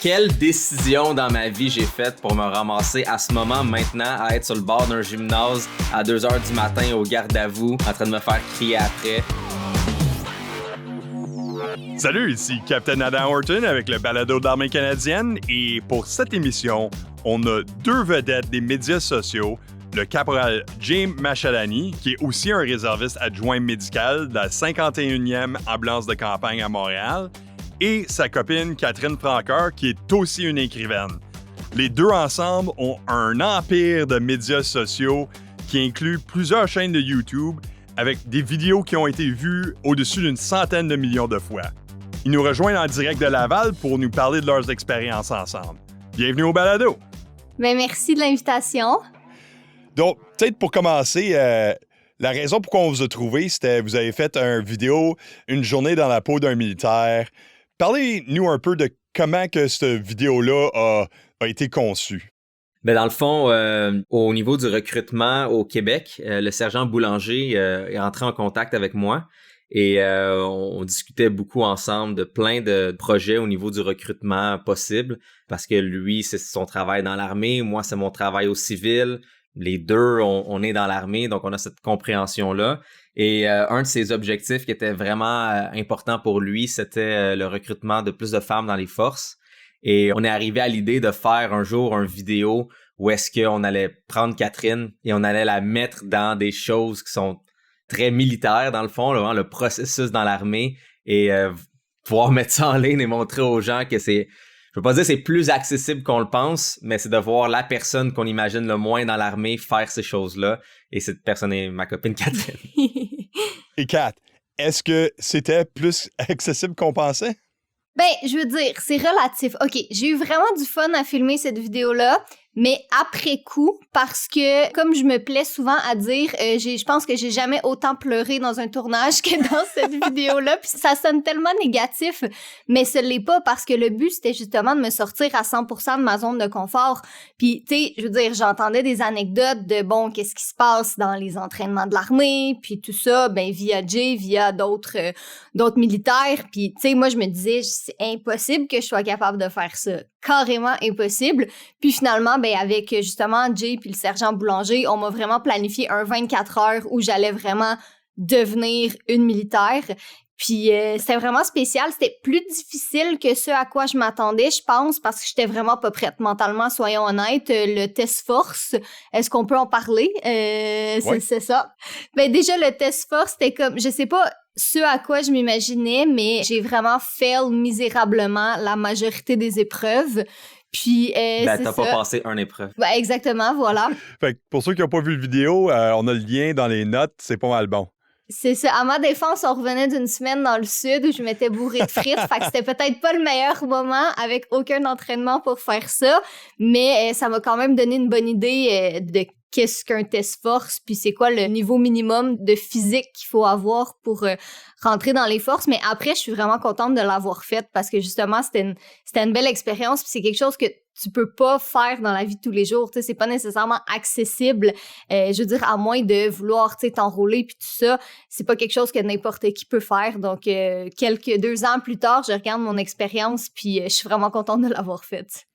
Quelle décision dans ma vie j'ai faite pour me ramasser à ce moment maintenant à être sur le bord d'un gymnase à 2h du matin au garde à vous en train de me faire crier après. Salut, ici Captain Adam Horton avec le balado de l'Armée canadienne et pour cette émission, on a deux vedettes des médias sociaux, le caporal James Machalani, qui est aussi un réserviste adjoint médical de la 51e ambulance de campagne à Montréal, et sa copine Catherine Francoeur, qui est aussi une écrivaine. Les deux ensemble ont un empire de médias sociaux qui inclut plusieurs chaînes de YouTube avec des vidéos qui ont été vues au-dessus d'une centaine de millions de fois. Ils nous rejoignent en direct de Laval pour nous parler de leurs expériences ensemble. Bienvenue au balado! Ben, merci de l'invitation. Donc, peut-être pour commencer, la raison pour laquelle on vous a trouvé, c'était vous avez fait une vidéo, une journée dans la peau d'un militaire. Parlez-nous un peu de comment que cette vidéo-là a été conçue. Ben dans le fond, au niveau du recrutement au Québec, le sergent Boulanger est entré en contact avec moi et on discutait beaucoup ensemble de plein de projets au niveau du recrutement possible parce que lui, c'est son travail dans l'armée, moi, c'est mon travail au civil. Les deux, on est dans l'armée, donc on a cette compréhension-là. Et un de ses objectifs qui était vraiment important pour lui, c'était le recrutement de plus de femmes dans les forces. Et on est arrivé à l'idée de faire un jour une vidéo où est-ce qu'on allait prendre Catherine et on allait la mettre dans des choses qui sont très militaires, dans le fond, là, le processus dans l'armée, et pouvoir mettre ça en ligne et montrer aux gens que c'est... Je veux pas dire que c'est plus accessible qu'on le pense, mais c'est de voir la personne qu'on imagine le moins dans l'armée faire ces choses-là. Et cette personne est ma copine Catherine. Et Kat, est-ce que c'était plus accessible qu'on pensait? Ben, je veux dire, c'est relatif. OK, j'ai eu vraiment du fun à filmer cette vidéo-là, mais après coup, parce que, comme je me plais souvent à dire, je pense que j'ai jamais autant pleuré dans un tournage que dans cette vidéo-là, puis ça sonne tellement négatif, mais ce l'est pas parce que le but, c'était justement de me sortir à 100% de ma zone de confort. Puis, tu sais, je veux dire, j'entendais des anecdotes de, bon, qu'est-ce qui se passe dans les entraînements de l'armée, puis tout ça, ben, via Jay, via d'autres militaires, puis, tu sais, moi, je me disais, c'est impossible que je sois capable de faire ça. Carrément impossible. Puis finalement, ben avec justement Jay puis le sergent Boulanger, on m'a vraiment planifié un 24 heures où j'allais vraiment devenir une militaire. Puis c'était vraiment spécial. C'était plus difficile que ce à quoi je m'attendais, je pense, parce que j'étais vraiment pas prête mentalement, soyons honnêtes. Le test force, est-ce qu'on peut en parler? Ouais. C'est ça. Ben déjà, le test force, c'était comme, je sais pas ce à quoi je m'imaginais, mais j'ai vraiment fail misérablement la majorité des épreuves. Puis, Ben, c'est t'as ça. pas passé une épreuve. Ben, exactement, voilà. Fait que pour ceux qui n'ont pas vu le vidéo, on a le lien dans les notes, c'est pas mal bon. C'est ça. À ma défense, on revenait d'une semaine dans le sud où je m'étais bourrée de frites. Fait que c'était peut-être pas le meilleur moment avec aucun entraînement pour faire ça. Mais ça m'a quand même donné une bonne idée de qu'est-ce qu'un test force, puis c'est quoi le niveau minimum de physique qu'il faut avoir pour rentrer dans les forces. Mais après, je suis vraiment contente de l'avoir faite parce que justement, c'était une belle expérience, puis c'est quelque chose que tu peux pas faire dans la vie de tous les jours, tu sais, c'est pas nécessairement accessible, je veux dire, à moins de vouloir, tu sais, t'enrôler puis tout ça, c'est pas quelque chose que n'importe qui peut faire, donc 2 ans plus tard, je regarde mon expérience puis je suis vraiment contente de l'avoir faite.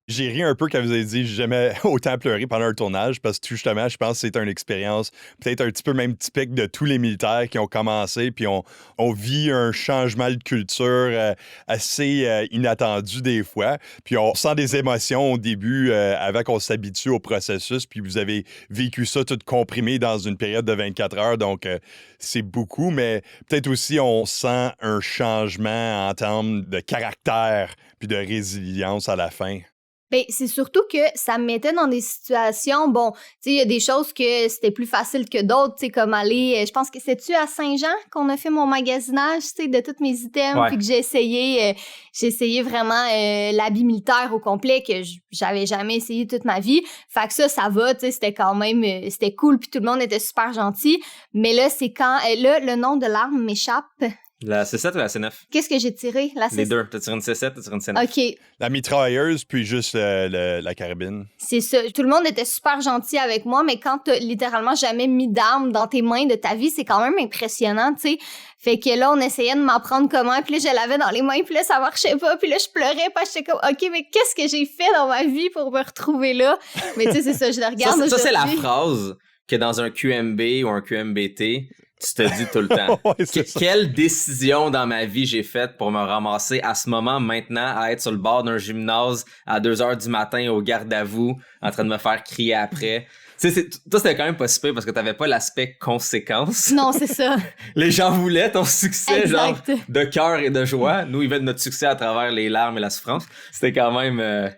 J'ai ri un peu quand vous avez dit j'ai jamais autant pleuré pendant un tournage parce que justement, je pense que c'est une expérience peut-être un petit peu même typique de tous les militaires qui ont commencé puis on vit un changement de culture assez inattendu des fois. Puis on sent des émotions au début avant qu'on s'habitue au processus. Puis vous avez vécu ça tout comprimé dans une période de 24 heures. Donc, c'est beaucoup, mais peut-être aussi on sent un changement en termes de caractère puis de résilience à la fin. Ben, c'est surtout que ça me mettait dans des situations, bon, tu sais, il y a des choses que c'était plus facile que d'autres, tu sais, comme aller, je pense que c'est-tu à Saint-Jean qu'on a fait mon magasinage, tu sais, de tous mes items, puis que j'ai essayé vraiment l'habit militaire au complet que j'avais jamais essayé toute ma vie. Fait que ça va, tu sais, c'était quand même, c'était cool, puis tout le monde était super gentil. Mais là, c'est quand, là, le nom de l'arme m'échappe. La C7 ou la C9? Qu'est-ce que j'ai tiré? Les deux. T'as tiré une C7, t'as tiré une C9. OK. La mitrailleuse, puis juste la carabine. C'est ça. Tout le monde était super gentil avec moi, mais quand t'as littéralement jamais mis d'arme dans tes mains de ta vie, c'est quand même impressionnant, tu sais. Fait que là, on essayait de m'apprendre comment, puis là, je l'avais dans les mains, puis là, ça marchait pas, puis là, je pleurais, parce que j'étais comme, OK, mais qu'est-ce que j'ai fait dans ma vie pour me retrouver là? Mais tu sais, c'est ça, je le regarde Ça, c'est la aujourd'hui. phrase que dans un QMB ou un QMBT, tu te dis tout le temps. Ouais, c'est ça. Quelle décision dans ma vie j'ai faite pour me ramasser à ce moment maintenant à être sur le bord d'un gymnase à 2h du matin au garde à vous en train de me faire crier après. Tu sais, toi, c'était quand même pas si pire parce que t'avais pas l'aspect conséquence. Non, c'est ça. Les gens voulaient ton succès, genre, Exact. de cœur et de joie. Nous, ils veulent notre succès à travers les larmes et la souffrance. C'était quand même...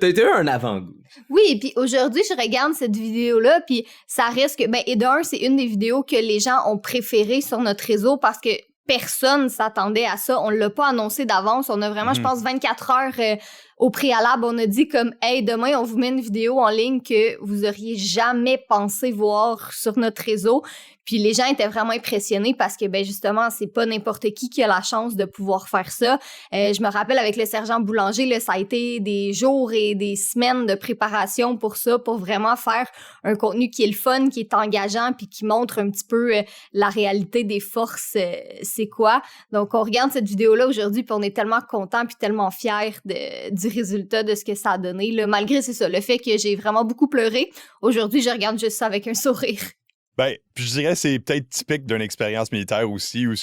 T'as eu un avant-goût. Oui, et puis aujourd'hui, je regarde cette vidéo-là, puis ça reste que... et d'un, c'est une des vidéos que les gens ont préférées sur notre réseau parce que personne s'attendait à ça. On l'a pas annoncé d'avance. On a vraiment, je pense, 24 heures au préalable. On a dit comme, hey, demain, on vous met une vidéo en ligne que vous auriez jamais pensé voir sur notre réseau. Puis les gens étaient vraiment impressionnés parce que, justement, c'est pas n'importe qui a la chance de pouvoir faire ça. Je me rappelle avec le sergent Boulanger, là, ça a été des jours et des semaines de préparation pour ça, pour vraiment faire un contenu qui est le fun, qui est engageant, puis qui montre un petit peu la réalité des forces, c'est quoi. Donc, on regarde cette vidéo-là aujourd'hui, puis on est tellement contents puis tellement fiers du résultat de ce que ça a donné. Là. Malgré, c'est ça, le fait que j'ai vraiment beaucoup pleuré, aujourd'hui, je regarde juste ça avec un sourire. Ben, puis je dirais que c'est peut-être typique d'une expérience militaire aussi, où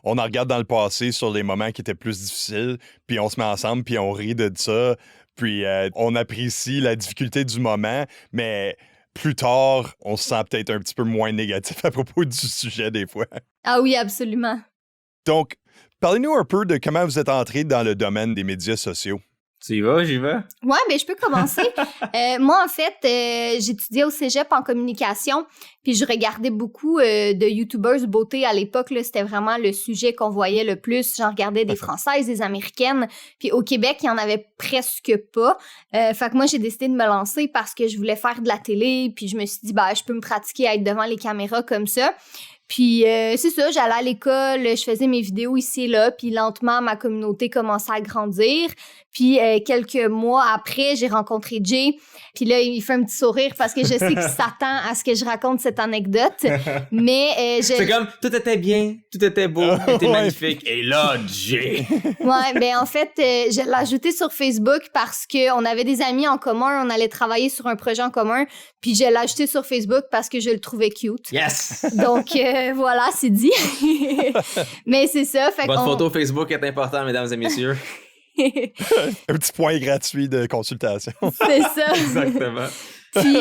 on en regarde dans le passé sur les moments qui étaient plus difficiles, puis on se met ensemble, puis on rit de ça, puis on apprécie la difficulté du moment, mais plus tard, on se sent peut-être un petit peu moins négatif à propos du sujet des fois. Ah oui, absolument. Donc, parlez-nous un peu de comment vous êtes entré dans le domaine des médias sociaux. Tu y vas, j'y vais? Ouais, je peux commencer. Moi, en fait, j'étudiais au cégep en communication, puis je regardais beaucoup de YouTubers beauté à l'époque. Là, c'était vraiment le sujet qu'on voyait le plus. J'en regardais des Françaises, des Américaines. Puis au Québec, il y en avait presque pas. Fait que moi, j'ai décidé de me lancer parce que je voulais faire de la télé. Puis je me suis dit, je peux me pratiquer à être devant les caméras comme ça. Puis c'est ça, j'allais à l'école, je faisais mes vidéos ici et là, puis lentement, ma communauté commençait à grandir. Puis quelques mois après, j'ai rencontré Jay, puis là, il fait un petit sourire parce que je sais qu'il s'attend à ce que je raconte cette anecdote. Mais c'est comme, tout était bien, tout était beau, tout était magnifique. Et là, Jay! Ouais, en fait, je l'ai ajouté sur Facebook parce qu'on avait des amis en commun, on allait travailler sur un projet en commun, puis je l'ai ajouté sur Facebook parce que je le trouvais cute. Yes! Donc, voilà, c'est dit. Mais c'est ça. Fait Votre photo Facebook est importante, mesdames et messieurs. Un petit point gratuit de consultation. C'est ça. Exactement. Puis,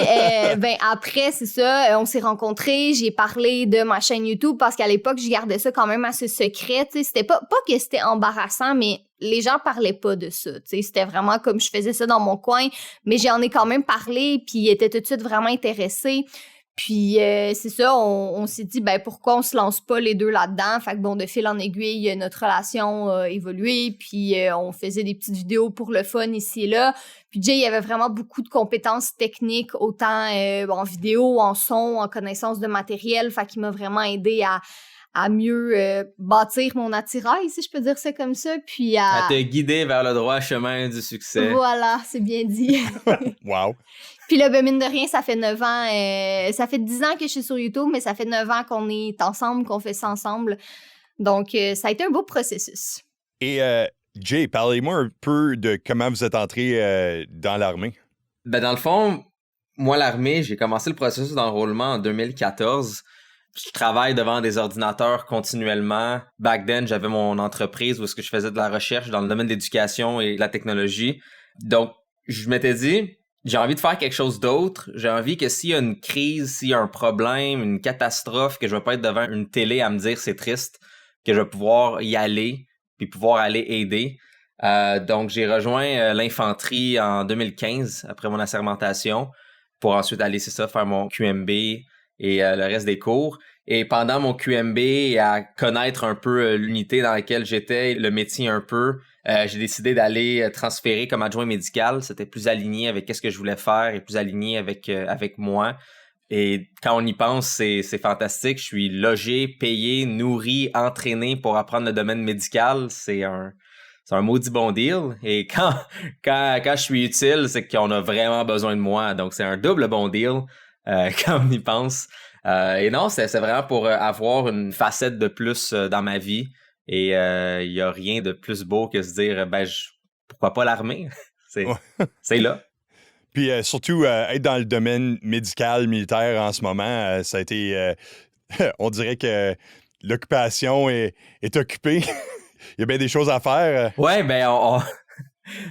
après, c'est ça, on s'est rencontrés, j'ai parlé de ma chaîne YouTube parce qu'à l'époque, je gardais ça quand même assez secret, tu sais, c'était pas que c'était embarrassant, mais les gens parlaient pas de ça, tu sais, c'était vraiment comme je faisais ça dans mon coin, mais j'en ai quand même parlé, puis ils étaient tout de suite vraiment intéressés. Puis c'est ça, on s'est dit pourquoi on se lance pas les deux là-dedans. Fait que de fil en aiguille, notre relation a évolué, puis on faisait des petites vidéos pour le fun ici et là. Puis Jay, il avait vraiment beaucoup de compétences techniques, autant en vidéo, en son, en connaissance de matériel. Fait qu'il m'a vraiment aidé à mieux bâtir mon attirail, si je peux dire ça comme ça, puis à te guider vers le droit chemin du succès. Voilà, c'est bien dit. Wow! Puis là, mine de rien, ça fait 9 ans, ça fait 10 ans que je suis sur YouTube, mais ça fait 9 ans qu'on est ensemble, qu'on fait ça ensemble. Donc, ça a été un beau processus. Et Jay, parlez-moi un peu de comment vous êtes entré dans l'armée. Dans le fond, moi, l'armée, j'ai commencé le processus d'enrôlement en 2014. Je travaille devant des ordinateurs continuellement. Back then, j'avais mon entreprise où est-ce que je faisais de la recherche dans le domaine de l'éducation et de la technologie. Donc, je m'étais dit, j'ai envie de faire quelque chose d'autre. J'ai envie que s'il y a une crise, s'il y a un problème, une catastrophe, que je vais pas être devant une télé à me dire c'est triste, que je vais pouvoir y aller puis pouvoir aller aider. Donc, j'ai rejoint l'infanterie en 2015 après mon assermentation pour ensuite aller, faire mon QMB et le reste des cours. Et pendant mon QMB et à connaître un peu l'unité dans laquelle j'étais, le métier un peu, j'ai décidé d'aller transférer comme adjoint médical. C'était plus aligné avec ce que je voulais faire et plus aligné avec moi. Et quand on y pense, c'est fantastique. Je suis logé, payé, nourri, entraîné pour apprendre le domaine médical. C'est un maudit bon deal. Et quand je suis utile, c'est qu'on a vraiment besoin de moi. Donc, c'est un double bon deal quand on y pense. Et non, c'est vraiment pour avoir une facette de plus dans ma vie. Et il y a rien de plus beau que se dire, pourquoi pas l'armée? C'est là. Puis surtout, être dans le domaine médical, militaire en ce moment, ça a été... on dirait que l'occupation est occupée. Il y a bien des choses à faire. Ouais,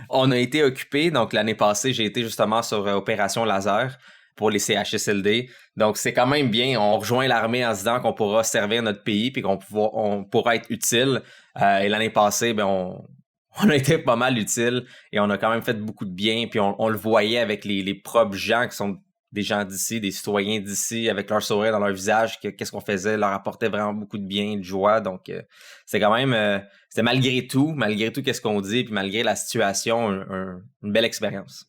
on a été occupés. Donc, l'année passée, j'ai été justement sur Opération Laser pour les CHSLD. Donc, c'est quand même bien. On rejoint l'armée en se disant qu'on pourra servir notre pays puis on pourra être utile. Et l'année passée, on a été pas mal utile et on a quand même fait beaucoup de bien. Puis on le voyait avec les propres gens qui sont des gens d'ici, des citoyens d'ici, avec leur sourire dans leur visage, qu'est-ce qu'on faisait leur apportait vraiment beaucoup de bien, de joie. Donc, c'est quand même, c'était malgré tout qu'est-ce qu'on dit, puis malgré la situation, une belle expérience.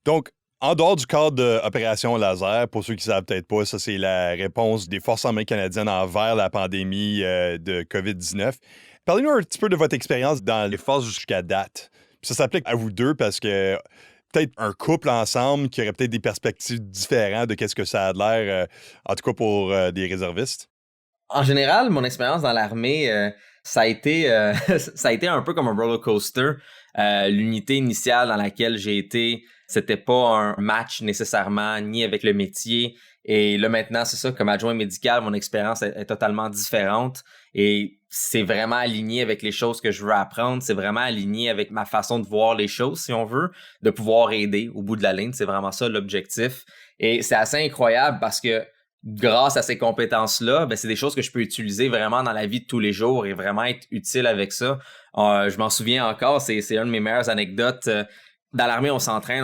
Donc, en dehors du cadre d'Opération Laser, pour ceux qui ne savent peut-être pas, ça c'est la réponse des Forces armées canadiennes envers la pandémie de COVID-19. Parlez-nous un petit peu de votre expérience dans les forces jusqu'à date. Puis ça s'applique à vous deux parce que peut-être un couple ensemble qui aurait peut-être des perspectives différentes de qu'est-ce que ça a de l'air, en tout cas pour des réservistes. En général, mon expérience dans l'armée, ça a été un peu comme un roller coaster. L'unité initiale dans laquelle j'ai été, c'était pas un match nécessairement, ni avec le métier. Et là, maintenant, c'est ça, comme adjoint médical, mon expérience est totalement différente. Et c'est vraiment aligné avec les choses que je veux apprendre. C'est vraiment aligné avec ma façon de voir les choses, si on veut, de pouvoir aider au bout de la ligne. C'est vraiment ça l'objectif. Et c'est assez incroyable parce que grâce à ces compétences-là, c'est des choses que je peux utiliser vraiment dans la vie de tous les jours et vraiment être utile avec ça. Je m'en souviens encore, c'est une de mes meilleures anecdotes. Dans l'armée, on s'entraîne,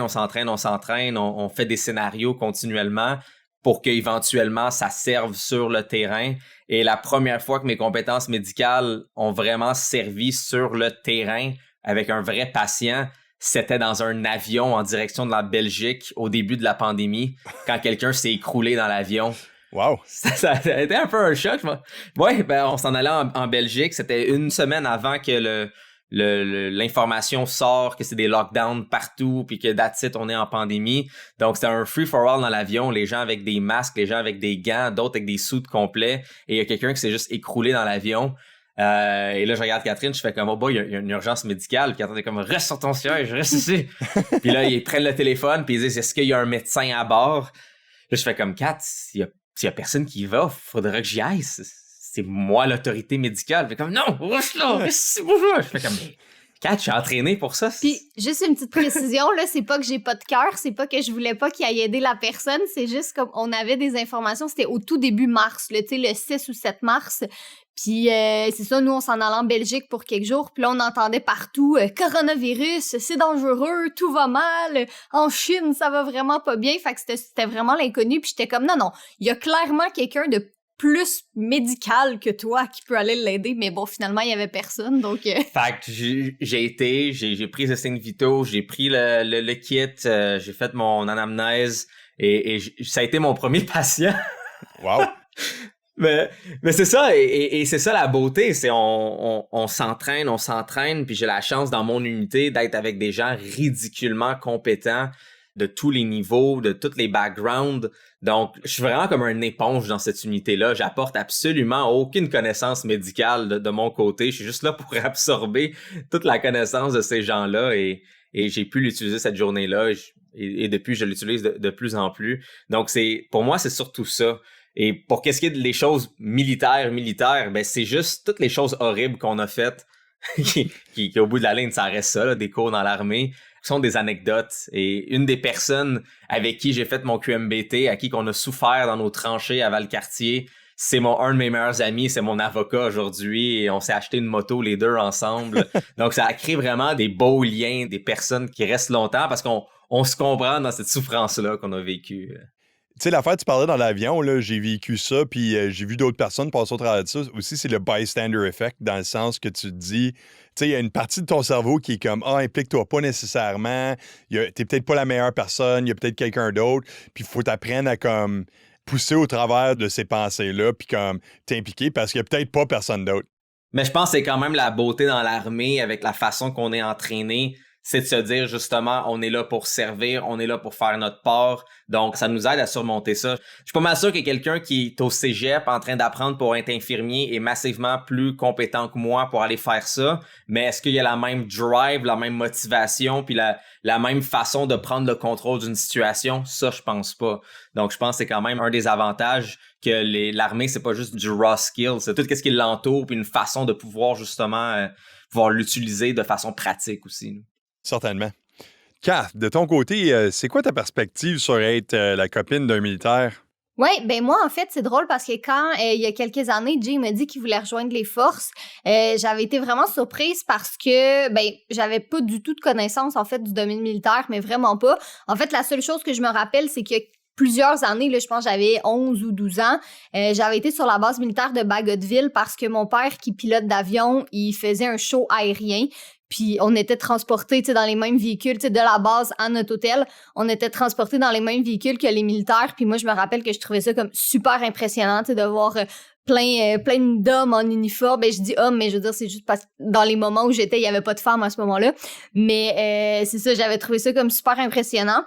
on fait des scénarios continuellement pour qu'éventuellement ça serve sur le terrain. Et la première fois que mes compétences médicales ont vraiment servi sur le terrain avec un vrai patient, c'était dans un avion en direction de la Belgique au début de la pandémie, quand quelqu'un s'est écroulé dans l'avion. Wow! Ça a été un peu un choc. Oui, on s'en allait en Belgique. C'était une semaine avant que l'information sort, que c'est des lockdowns partout, puis que that's it, on est en pandémie. Donc, c'était un free-for-all dans l'avion, les gens avec des masques, les gens avec des gants, d'autres avec des suits complets, et il y a quelqu'un qui s'est juste écroulé dans l'avion. Et là, je regarde Catherine, je fais comme, oh boy, il y a une urgence médicale. Puis Catherine est comme, reste sur ton siège, reste ici. Puis là, ils prennent le téléphone, puis ils disent, est-ce qu'il y a un médecin à bord? Là, je fais comme, Kat, s'il y a personne qui y va, faudrait que j'y aille. C'est moi l'autorité médicale. Je fais comme, non, reste là, reste ici, bonjour. Je fais comme, Kat, je suis entraîné pour ça. Puis, juste une petite précision, là, c'est pas que j'ai pas de cœur, c'est pas que je voulais pas qu'il aille aider la personne, c'est juste comme on avait des informations, c'était au tout début mars, tu sais, le 6 ou 7 mars. Puis, c'est ça, nous, on s'en allait en Belgique pour quelques jours, puis là, on entendait partout « Coronavirus, c'est dangereux, tout va mal, en Chine, ça va vraiment pas bien », fait que c'était vraiment l'inconnu, puis j'étais comme « Non, il y a clairement quelqu'un de plus médical que toi qui peut aller l'aider, mais bon, finalement, il y avait personne, donc... Fait que j'ai pris ce signe vitaux, j'ai pris le kit, j'ai fait mon anamnèse, et ça a été mon premier patient. Wow! Mais c'est ça, et c'est ça la beauté, c'est on s'entraîne, puis j'ai la chance dans mon unité d'être avec des gens ridiculement compétents de tous les niveaux, de tous les backgrounds. Donc, je suis vraiment comme une éponge dans cette unité-là. J'apporte absolument aucune connaissance médicale de mon côté. Je suis juste là pour absorber toute la connaissance de ces gens-là et j'ai pu l'utiliser cette journée-là et depuis, je l'utilise de plus en plus. Donc, pour moi, c'est surtout ça. Et pour qu'est-ce qui est des choses militaires, c'est juste toutes les choses horribles qu'on a faites qui au bout de la ligne, ça reste ça, là, des cours dans l'armée, qui sont des anecdotes. Et une des personnes avec qui j'ai fait mon QMBT, à qui qu'on a souffert dans nos tranchées à Valcartier, c'est un de mes meilleurs amis, c'est mon avocat aujourd'hui, et on s'est acheté une moto les deux ensemble. Donc, ça a créé vraiment des beaux liens, des personnes qui restent longtemps parce qu'on se comprend dans cette souffrance-là qu'on a vécue. sais, l'affaire, tu parlais dans l'avion, là, j'ai vécu ça, puis j'ai vu d'autres personnes passer au travers de ça. Aussi, c'est le bystander effect, dans le sens que tu te dis, tu sais, il y a une partie de ton cerveau qui est comme, implique-toi pas nécessairement, t'es peut-être pas la meilleure personne, il y a peut-être quelqu'un d'autre, puis il faut t'apprendre à comme pousser au travers de ces pensées-là, puis comme t'impliquer parce qu'il y a peut-être pas personne d'autre. Mais je pense que c'est quand même la beauté dans l'armée avec la façon qu'on est entraîné, c'est de se dire justement, on est là pour servir, on est là pour faire notre part. Donc, ça nous aide à surmonter ça. Je suis pas mal sûr que quelqu'un qui est au cégep en train d'apprendre pour être infirmier est massivement plus compétent que moi pour aller faire ça. Mais est-ce qu'il y a la même drive, la même motivation, puis la même façon de prendre le contrôle d'une situation? Ça, je pense pas. Donc, je pense que c'est quand même un des avantages que l'armée, c'est pas juste du raw skill, c'est tout ce qui l'entoure, puis une façon de pouvoir justement pouvoir l'utiliser de façon pratique aussi. Certainement. Kath, de ton côté, c'est quoi ta perspective sur être la copine d'un militaire? Oui, ben moi, en fait, c'est drôle parce que quand, il y a quelques années, Jay m'a dit qu'il voulait rejoindre les forces, j'avais été vraiment surprise parce que, j'avais pas du tout de connaissance, en fait, du domaine militaire, mais vraiment pas. En fait, la seule chose que je me rappelle, c'est que plusieurs années, là, je pense que j'avais 11 ou 12 ans, j'avais été sur la base militaire de Bagotville parce que mon père, qui pilote d'avion, il faisait un show aérien. Puis on était transportés dans les mêmes véhicules, de la base à notre hôtel, on était transportés dans les mêmes véhicules que les militaires. Puis moi, je me rappelle que je trouvais ça comme super impressionnant, de voir plein d'hommes en uniforme. Ben, je dis hommes, mais je veux dire, c'est juste parce que dans les moments où j'étais, il y avait pas de femmes à ce moment-là. Mais c'est ça, j'avais trouvé ça comme super impressionnant.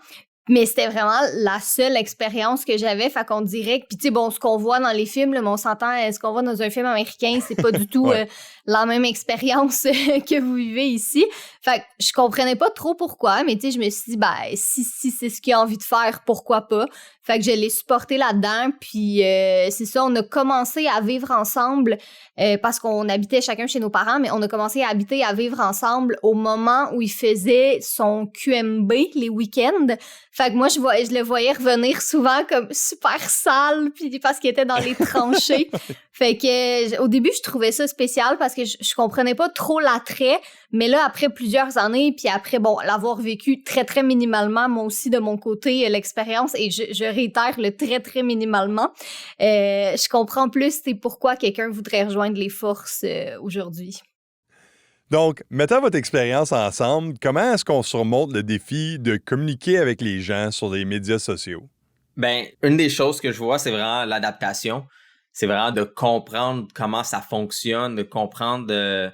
Mais c'était vraiment la seule expérience que j'avais, fait qu'on dirait que, puis tu sais, bon, ce qu'on voit dans les films, là, mais on s'entend, ce qu'on voit dans un film américain, c'est pas du tout Ouais. la même expérience que vous vivez ici. Fait que je comprenais pas trop pourquoi, mais tu sais, je me suis dit, si c'est ce qu'il a envie de faire, pourquoi pas? Fait que je l'ai supporté là-dedans, puis c'est ça, on a commencé à vivre ensemble parce qu'on habitait chacun chez nos parents, mais on a commencé à habiter, à vivre ensemble au moment où il faisait son QMB les week-ends. Fait que moi, je le voyais revenir souvent comme super sale, puis parce qu'il était dans les tranchées. Fait que au début, je trouvais ça spécial parce que je comprenais pas trop l'attrait. Mais là, après plusieurs années, puis après, bon, l'avoir vécu très, très minimalement, moi aussi, de mon côté, l'expérience, et je réitère le très, très minimalement, je comprends plus pourquoi quelqu'un voudrait rejoindre les forces aujourd'hui. Donc, mettant votre expérience ensemble, comment est-ce qu'on surmonte le défi de communiquer avec les gens sur les médias sociaux? Ben, une des choses que je vois, c'est vraiment l'adaptation. C'est vraiment de comprendre comment ça fonctionne, de comprendre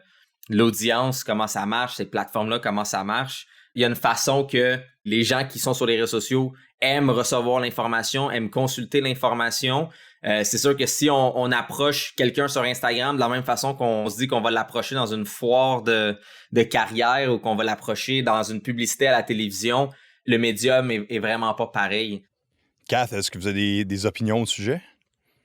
l'audience, comment ça marche, ces plateformes-là, comment ça marche. Il y a une façon que les gens qui sont sur les réseaux sociaux aiment recevoir l'information, aiment consulter l'information. C'est sûr que si on approche quelqu'un sur Instagram de la même façon qu'on se dit qu'on va l'approcher dans une foire de carrière ou qu'on va l'approcher dans une publicité à la télévision, le médium est vraiment pas pareil. Kath, est-ce que vous avez des opinions au sujet?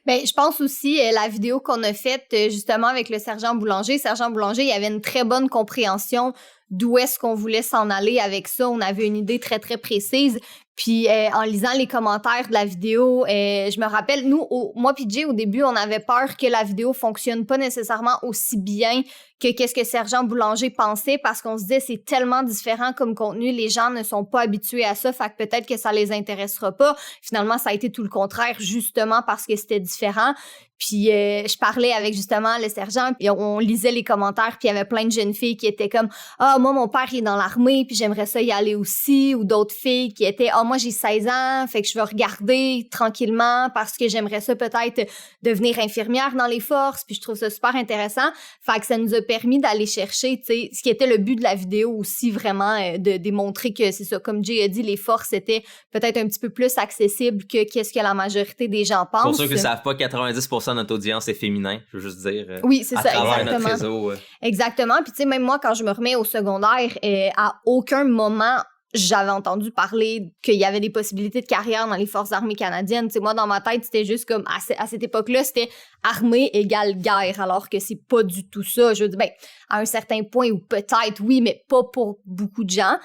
Ben, je pense aussi la vidéo qu'on a faite justement avec le sergent Boulanger. Sergent Boulanger, il avait une très bonne compréhension d'où est-ce qu'on voulait s'en aller avec ça. On avait une idée très, très précise. Puis en lisant les commentaires de la vidéo, je me rappelle, moi puis Jay, au début, on avait peur que la vidéo fonctionne pas nécessairement aussi bien que qu'est-ce que Sergent Boulanger pensait, parce qu'on se disait c'est tellement différent comme contenu, les gens ne sont pas habitués à ça, fait que peut-être que ça les intéressera pas. Finalement, ça a été tout le contraire, justement parce que c'était différent. Puis je parlais avec justement le sergent, puis on lisait les commentaires, puis il y avait plein de jeunes filles qui étaient comme « Ah, moi, mon père, il est dans l'armée, puis j'aimerais ça y aller aussi. » Ou d'autres filles qui étaient « Ah, moi, j'ai 16 ans, fait que je vais regarder tranquillement parce que j'aimerais ça peut-être devenir infirmière dans les forces. » Puis je trouve ça super intéressant. Fait que ça nous a permis d'aller chercher, tu sais, ce qui était le but de la vidéo aussi, vraiment, de démontrer que c'est ça, comme Jay a dit, les forces étaient peut-être un petit peu plus accessibles que qu'est-ce que la majorité des gens pensent. Pour ceux qui ne savent pas, 90% de notre audience est féminin, je veux juste dire. Oui, c'est à ça, travers exactement. notre réseau. Exactement. Puis tu sais, même moi, quand je me remets au secondaire, à aucun moment j'avais entendu parler qu'il y avait des possibilités de carrière dans les forces armées canadiennes. Tu sais, moi, dans ma tête, c'était juste comme, à cette époque-là, c'était armée égale guerre, alors que c'est pas du tout ça. Je veux dire, à un certain point, ou peut-être, oui, mais pas pour beaucoup de gens.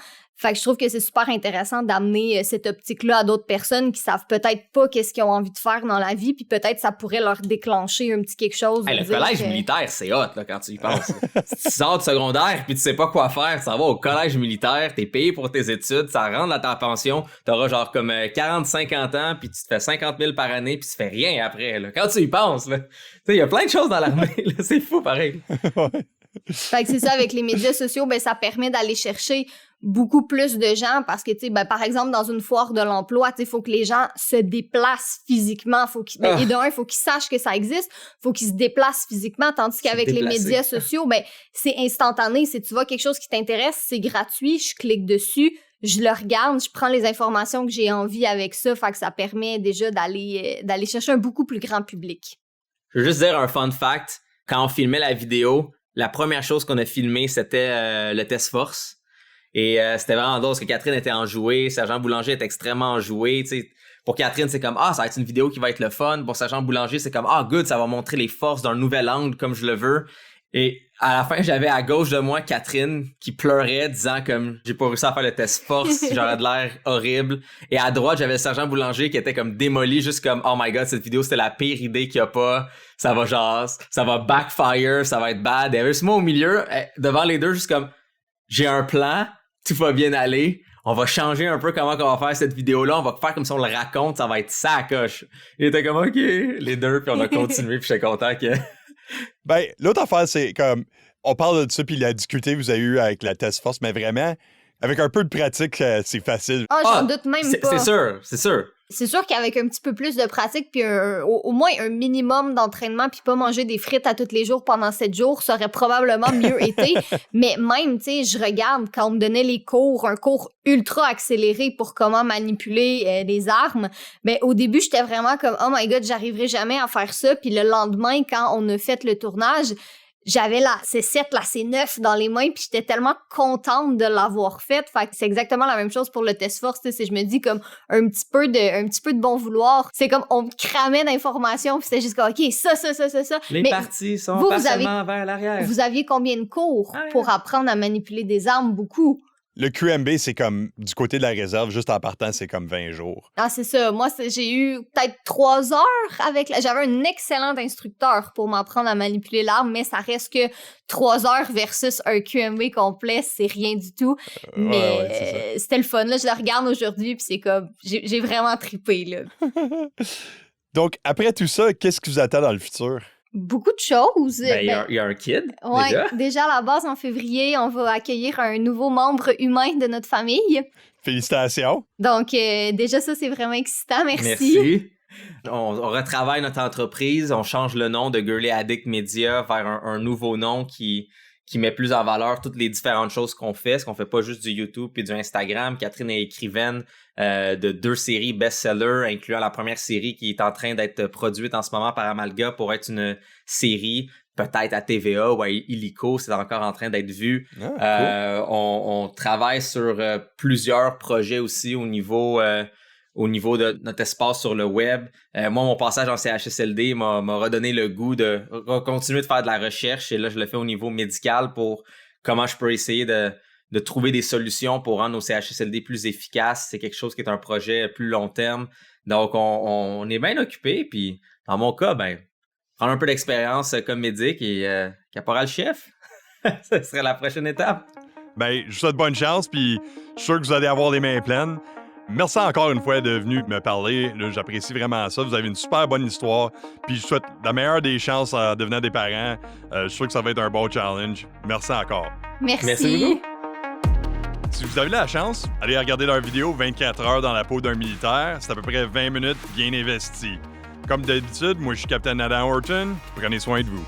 Fait que je trouve que c'est super intéressant d'amener cette optique-là à d'autres personnes qui savent peut-être pas qu'est-ce qu'ils ont envie de faire dans la vie, puis peut-être ça pourrait leur déclencher un petit quelque chose. Hey, le collège militaire, c'est hot là, quand tu y penses. Si tu sors du secondaire puis tu sais pas quoi faire, ça va au collège militaire, t'es payé pour tes études, ça rentre dans ta pension, t'auras genre comme 40-50 ans, puis tu te fais 50 000 par année, puis tu fais rien après. Là. Quand tu y penses, tu sais, il y a plein de choses dans l'armée, là, c'est fou pareil. Fait que c'est ça, avec les médias sociaux, ben ça permet d'aller chercher beaucoup plus de gens parce que, tu sais, ben, par exemple, dans une foire de l'emploi, tu sais, il faut que les gens se déplacent physiquement. Et d'un, il faut qu'ils sachent que ça existe, il faut qu'ils se déplacent physiquement, tandis qu'avec les médias sociaux, ben c'est instantané. Si tu vois quelque chose qui t'intéresse, c'est gratuit, je clique dessus, je le regarde, je prends les informations que j'ai envie avec ça, fait que ça permet déjà d'aller chercher un beaucoup plus grand public. Je veux juste dire un fun fact. Quand on filmait la vidéo, la première chose qu'on a filmé, c'était le test force. Et c'était vraiment drôle parce que Catherine était enjouée, Sergent Boulanger était extrêmement enjoué. T'sais. Pour Catherine, c'est comme « Ah, ça va être une vidéo qui va être le fun ». Pour Sergent Boulanger, c'est comme « Ah, good, ça va montrer les forces d'un nouvel angle comme je le veux ». Et à la fin, j'avais à gauche de moi Catherine qui pleurait disant comme « J'ai pas réussi à faire le test force, j'aurais de l'air horrible ». Et à droite, j'avais Sergent Boulanger qui était comme démoli, juste comme « Oh my god, cette vidéo, c'était la pire idée qu'il y a pas. Ça va backfire, ça va être bad ». Et il y avait juste moi au milieu, devant les deux, juste comme « J'ai un plan, tout va bien aller. On va changer un peu comment on va faire cette vidéo-là. On va faire comme si on le raconte, ça va être ça à coche. » Il était comme « OK », les deux, puis on a continué, puis j'étais content que... Ben, l'autre affaire, c'est comme... On parle de ça, puis la difficulté que vous avez eue avec la Task Force, mais vraiment, avec un peu de pratique, c'est facile. J'en doute même pas. C'est sûr. C'est sûr qu'avec un petit peu plus de pratique, puis au moins un minimum d'entraînement, puis pas manger des frites à tous les jours pendant 7 jours, ça aurait probablement mieux été. Mais même, tu sais, je regarde quand on me donnait les cours, un cours ultra accéléré pour comment manipuler les armes, ben au début, j'étais vraiment comme « Oh my God, j'arriverai jamais à faire ça ». Puis le lendemain, quand on a fait le tournage, j'avais la C7, la C9 dans les mains, puis j'étais tellement contente de l'avoir faite. Fait que c'est exactement la même chose pour le test force. Tu sais, je me dis comme un petit peu de bon vouloir. C'est comme on me cramait d'informations, puis c'était juste comme OK, ça. Les parties sont partiellement vers l'arrière. Vous aviez combien de cours pour apprendre à manipuler des armes? Beaucoup. Le QMB, c'est comme du côté de la réserve, juste en partant, c'est comme 20 jours. Ah, c'est ça. Moi, j'ai eu peut-être 3 heures avec... J'avais un excellent instructeur pour m'apprendre à manipuler l'arme, mais ça reste que 3 heures versus un QMB complet, c'est rien du tout. Mais c'était le fun. Là, je la regarde aujourd'hui, puis c'est comme... J'ai vraiment trippé, là. Donc, après tout ça, qu'est-ce qui vous attend dans le futur? Beaucoup de choses. Il y a un kid, déjà à la base, en février, on va accueillir un nouveau membre humain de notre famille. Félicitations. Donc, déjà, ça, c'est vraiment excitant. Merci. On retravaille notre entreprise, on change le nom de Girly Addict Media vers un nouveau nom qui met plus en valeur toutes les différentes choses qu'on fait, parce qu'on fait pas juste du YouTube et du Instagram. Catherine est écrivaine de 2 séries best-sellers, incluant la première série qui est en train d'être produite en ce moment par Amalga pour être une série peut-être à TVA ou à Illico, c'est encore en train d'être vu. Cool. On travaille sur plusieurs projets aussi au niveau de notre espace sur le web. Moi, mon passage en CHSLD m'a redonné le goût de continuer de faire de la recherche. Et là, je le fais au niveau médical pour comment je peux essayer de trouver des solutions pour rendre nos CHSLD plus efficaces. C'est quelque chose qui est un projet plus long terme. Donc, on est bien occupé. Puis, dans mon cas, prendre un peu d'expérience comme médic et caporal-chef, ce serait la prochaine étape. Je vous souhaite bonne chance. Puis, je suis sûr que vous allez avoir les mains pleines. Merci encore une fois d'être venu me parler. Là, j'apprécie vraiment ça. Vous avez une super bonne histoire. Puis je souhaite la meilleure des chances en devenant des parents. Je suis sûr que ça va être un bon challenge. Merci encore. Merci beaucoup. Si vous avez la chance, allez regarder leur vidéo 24 heures dans la peau d'un militaire. C'est à peu près 20 minutes bien investies. Comme d'habitude, moi je suis Captain Adam Horton. Prenez soin de vous.